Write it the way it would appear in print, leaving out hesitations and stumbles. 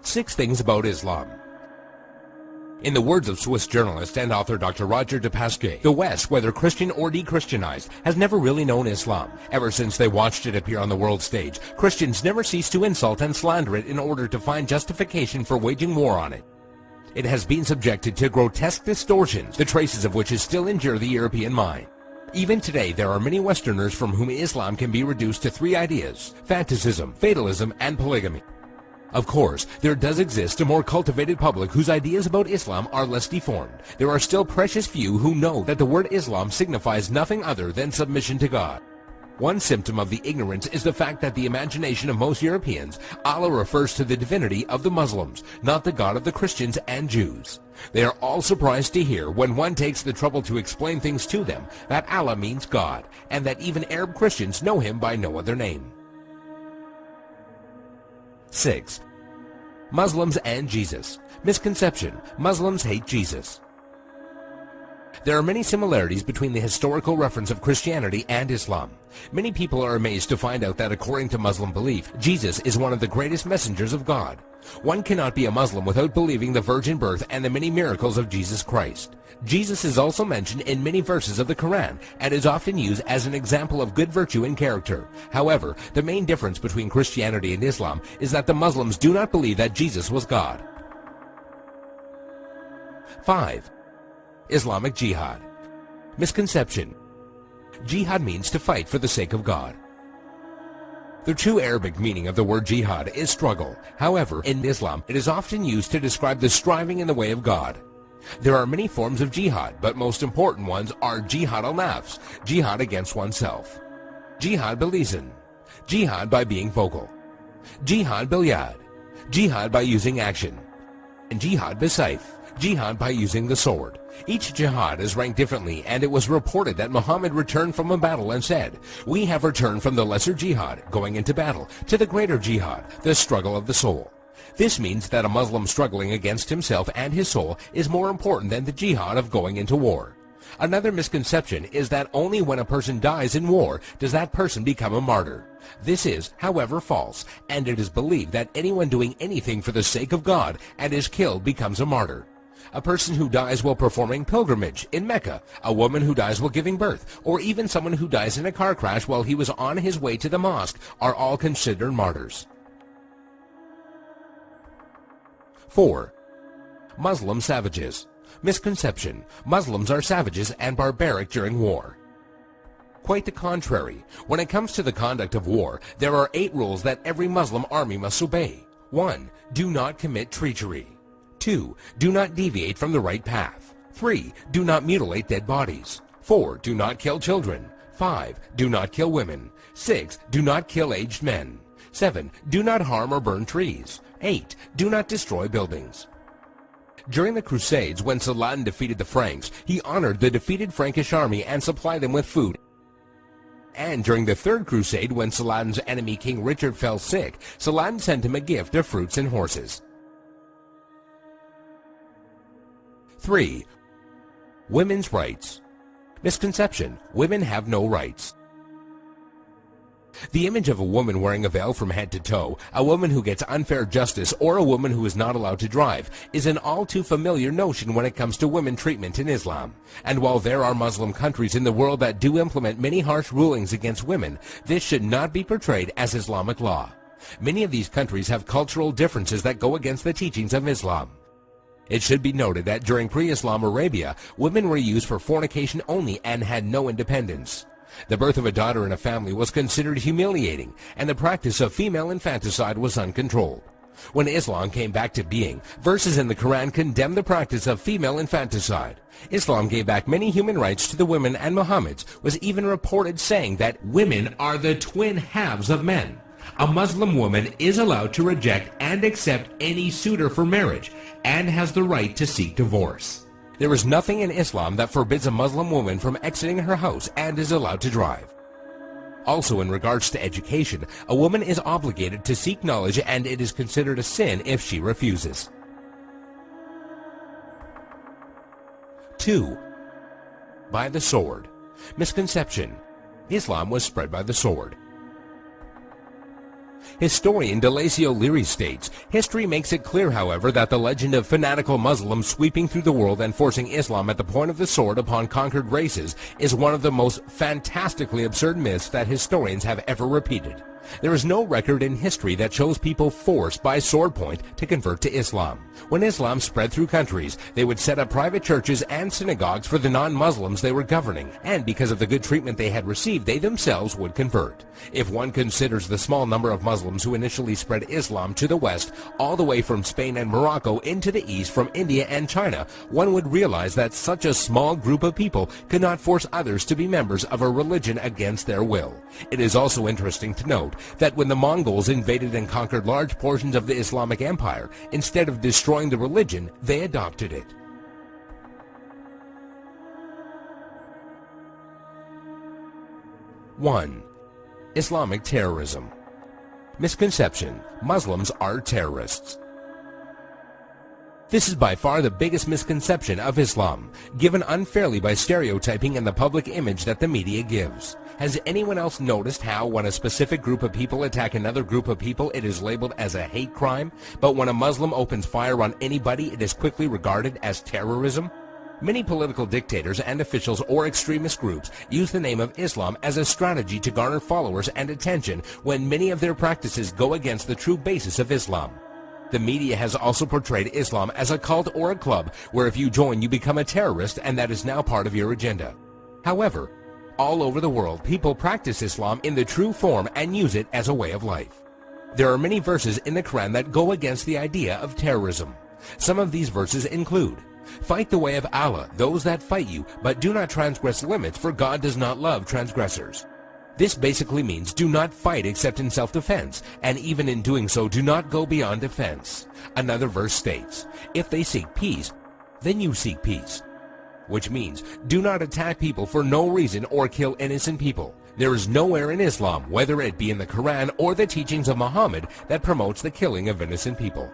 6 Things About Islam. In the words of Swiss journalist and author Dr. Roger de Pasquier, the West, whether Christian or de-Christianized, has never really known Islam. Ever since they watched it appear on the world stage, Christians never ceased to insult and slander it in order to find justification for waging war on it. It has been subjected to grotesque distortions, the traces of which still injure the European mind. Even today, there are many Westerners from whom Islam can be reduced to 3 ideas: fanaticism, fatalism, and polygamy. Of course, there does exist a more cultivated public whose ideas about Islam are less deformed. There are still precious few who know that the word Islam signifies nothing other than submission to God. One symptom of the ignorance is the fact that the imagination of most Europeans, Allah refers to the divinity of the Muslims, not the God of the Christians and Jews. They are all surprised to hear, when one takes the trouble to explain things to them, that Allah means God, and that even Arab Christians know him by no other name. 6. Muslims and Jesus. Misconception: Muslims hate Jesus. There are many similarities between the historical reference of Christianity and Islam. Many people are amazed to find out that according to Muslim belief, Jesus is one of the greatest messengers of God. One cannot be a Muslim without believing the virgin birth and the many miracles of Jesus Christ. Jesus is also mentioned in many verses of the Quran and is often used as an example of good virtue and character. However, the main difference between Christianity and Islam is that the Muslims do not believe that Jesus was God. 5. Islamic Jihad. Misconception: Jihad means to fight for the sake of God. The true Arabic meaning of the word jihad is struggle. However, in Islam, it is often used to describe the striving in the way of God. There are many forms of jihad, but most important ones are jihad al-nafs, jihad against oneself, jihad bil-lisan, jihad by being vocal, jihad bil-yad, jihad by using action, and jihad bis-sayf, jihad by using the sword. Each jihad is ranked differently, and it was reported that Muhammad returned from a battle and said, "We have returned from the lesser jihad, going into battle, to the greater jihad, the struggle of the soul." This means that a Muslim struggling against himself and his soul is more important than the jihad of going into war. Another misconception is that only when a person dies in war does that person become a martyr. This is, however, false, and it is believed that anyone doing anything for the sake of God and is killed becomes a martyr. A person who dies while performing pilgrimage in Mecca, a woman who dies while giving birth, or even someone who dies in a car crash while he was on his way to the mosque are all considered martyrs. 4. Muslim savages. Misconception: Muslims are savages and barbaric during war. Quite the contrary. When it comes to the conduct of war, there are 8 rules that every Muslim army must obey. 1. Do not commit treachery. 2. Do not deviate from the right path. 3. Do not mutilate dead bodies. 4. Do not kill children. 5. Do not kill women. 6. Do not kill aged men. 7. Do not harm or burn trees. 8. Do not destroy buildings. During the Crusades, when Saladin defeated the Franks, he honored the defeated Frankish army and supplied them with food. And during the Third Crusade, when Saladin's enemy King Richard fell sick, Saladin sent him a gift of fruits and horses. 3. Women's rights. Misconception: Women have no rights. The image of a woman wearing a veil from head to toe, a woman who gets unfair justice, or a woman who is not allowed to drive is an all too familiar notion when it comes to women treatment in Islam. And while there are Muslim countries in the world that do implement many harsh rulings against women, this should not be portrayed as Islamic law. Many of these countries have cultural differences that go against the teachings of Islam. It should be noted that during pre-Islam Arabia, women were used for fornication only and had no independence. The birth of a daughter in a family was considered humiliating, and the practice of female infanticide was uncontrolled. When Islam came back to being, verses in the Quran condemned the practice of female infanticide. Islam gave back many human rights to the women, and Muhammad was even reported saying that women are the twin halves of men. A Muslim woman is allowed to reject and accept any suitor for marriage and has the right to seek divorce. There is nothing in Islam that forbids a Muslim woman from exiting her house and is allowed to drive. Also, in regards to education, a woman is obligated to seek knowledge, and it is considered a sin if she refuses. 2. By the sword. Misconception: Islam was spread by the sword. Historian Delasio Leary states, history makes it clear, however, that the legend of fanatical Muslims sweeping through the world and forcing Islam at the point of the sword upon conquered races is one of the most fantastically absurd myths that historians have ever repeated. There is no record in history that shows people forced by sword point to convert to Islam. When Islam spread through countries, they would set up private churches and synagogues for the non-Muslims they were governing, and because of the good treatment they had received, they themselves would convert. If one considers the small number of Muslims who initially spread Islam to the west, all the way from Spain and Morocco into the east from India and China, one would realize that such a small group of people could not force others to be members of a religion against their will. It is also interesting to note that when the Mongols invaded and conquered large portions of the Islamic Empire, instead of destroying the religion, they adopted it. One, Islamic terrorism. Misconception: Muslims are terrorists. This is by far the biggest misconception of Islam, given unfairly by stereotyping and the public image that the media gives. Has anyone else noticed how when a specific group of people attack another group of people, it is labeled as a hate crime, but when a Muslim opens fire on anybody, it is quickly regarded as terrorism? Many political dictators and officials or extremist groups use the name of Islam as a strategy to garner followers and attention when many of their practices go against the true basis of Islam. The media has also portrayed Islam as a cult or a club where if you join you become a terrorist and that is now part of your agenda. However, all over the world people practice Islam in the true form and use it as a way of life. There are many verses in the Quran that go against the idea of terrorism. Some of these verses include, "Fight the way of Allah, those that fight you, but do not transgress limits, for God does not love transgressors." This basically means do not fight except in self-defense, and even in doing so, do not go beyond defense. Another verse states, "If they seek peace, then you seek peace," which means do not attack people for no reason or kill innocent people. There is nowhere in Islam, whether it be in the Quran or the teachings of Muhammad, that promotes the killing of innocent people.